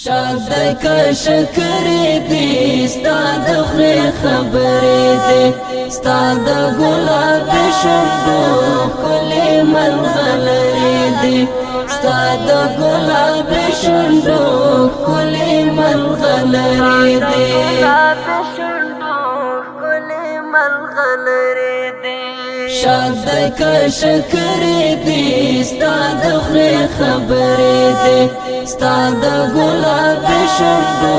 شاد کا شکر دی ستاد خری خبر دی ستاد گلاب شندو کلی ملغلر دی ستاد گلاب شندو کلی ملغلر دی شاد کا شکر دی ستاد خری خبر دی ستاد گلاب شندو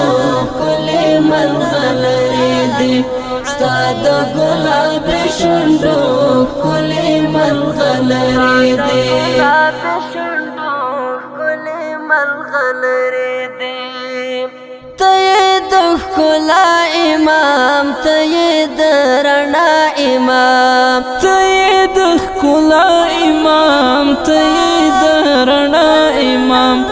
کلی ملغلر دی ستاد گلاب شندو کلی ملغلر دی تی دخلا امام تی درنا امام تی دخلا امام تی درنا امام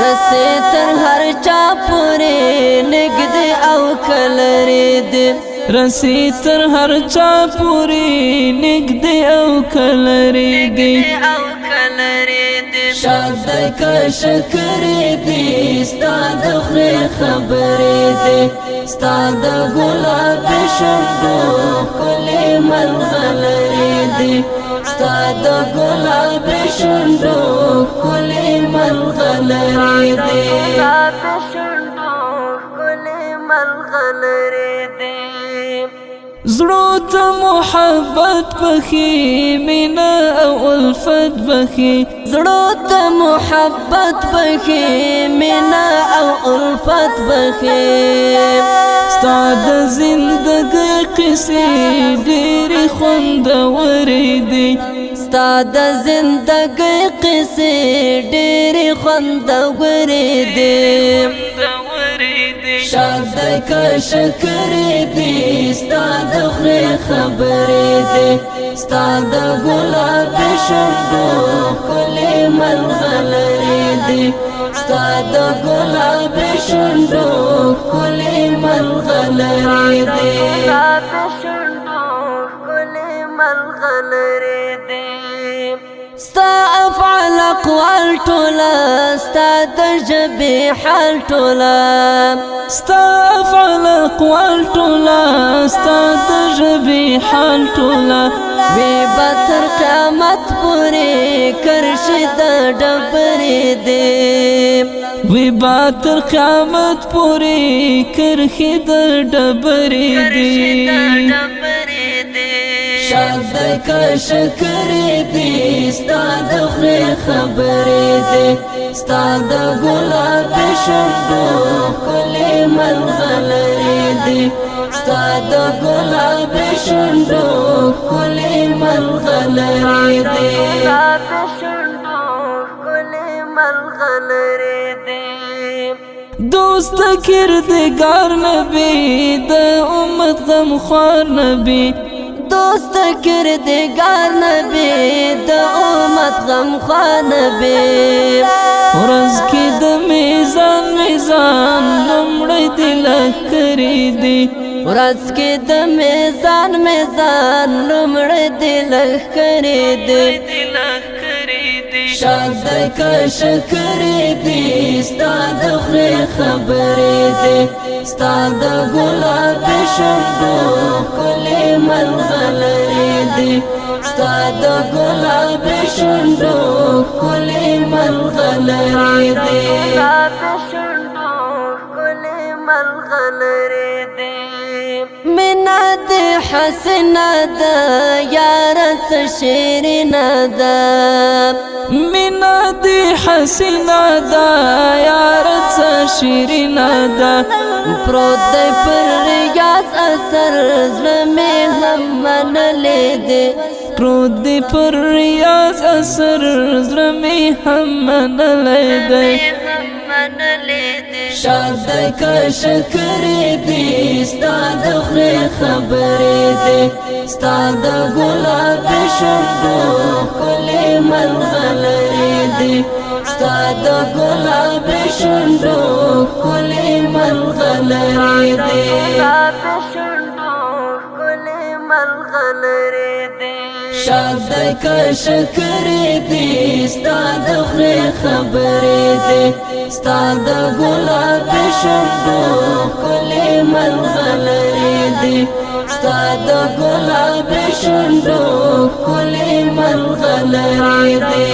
رسی تر ہر چا پوری نگد او کلری دی رسی تر ہر چا پوری نگد او کلری دی شاد کا شکر دی ستاد خری خبر دی ستاد گلاب شندو کلی ملغلر دی ستاد گلاب شندو کلی ملغلر دی زړو ته محبت بخي مینا او الفت بخي زړو ته محبت بخي مینا او الفت بخي ستا د زندګۍ قصې ډېرې خوندورې دي ستا د زندګۍ قصې ډېرې خوندورې دي شاد کا شکر دی ستاد خری خبر دی ستاد گلاب شندو کلی ملغلر دی ستاد گلاب شندو کلی ملغلر دی ستا افعال اقوال ټولا ستا د ژبې حال ټولا ستا افعال اقوال ټولا ستا د ژبې حال ټولا وی به تر قیامت پورې کرشي د ډبرې دی وی به تر قیامت پورې کرښې د ډبرې دي شاد کا شکر دی ستاد خری خبر دی ستاد گلاب شندو کلی ملغلر دی ستاد گلاب شندو کلی ملغلر دی دوست کردگار نبی د امت غمخوار نبی دوست کردگار نبی د امت غمخوار نبی ورځ کې د میزان میزان لومړی د لښکرې دی ورځ کې د میزان میزان لومړی د لښکرې دی شاد کا شکر دی ستاد خری خبر دی ستاد گلاب شندو کلی ملغلر دی ستاد گلاب شندو کلی ملغلر دی مینا دی حسنا دا یارت شیرنا دا مینا دی حسنا دا یارت شیرنا دا پروت دی پر ریاض اثر زلمی هم منلی دی پروت دی پر ریاض اثر زلمی هم منلی دی شاد کا شکر دی ستاد خری خبر دی ستاد گلاب شندو کلی ملغلر دی ستاد گلاب شندو کلی ملغلر دی شاد کا شکر دی ستاد خری خبر دی ستاد گلاب شونډو کلی ملغلرې دي ستا د ګلاب شونډو کلی ملغلرې دي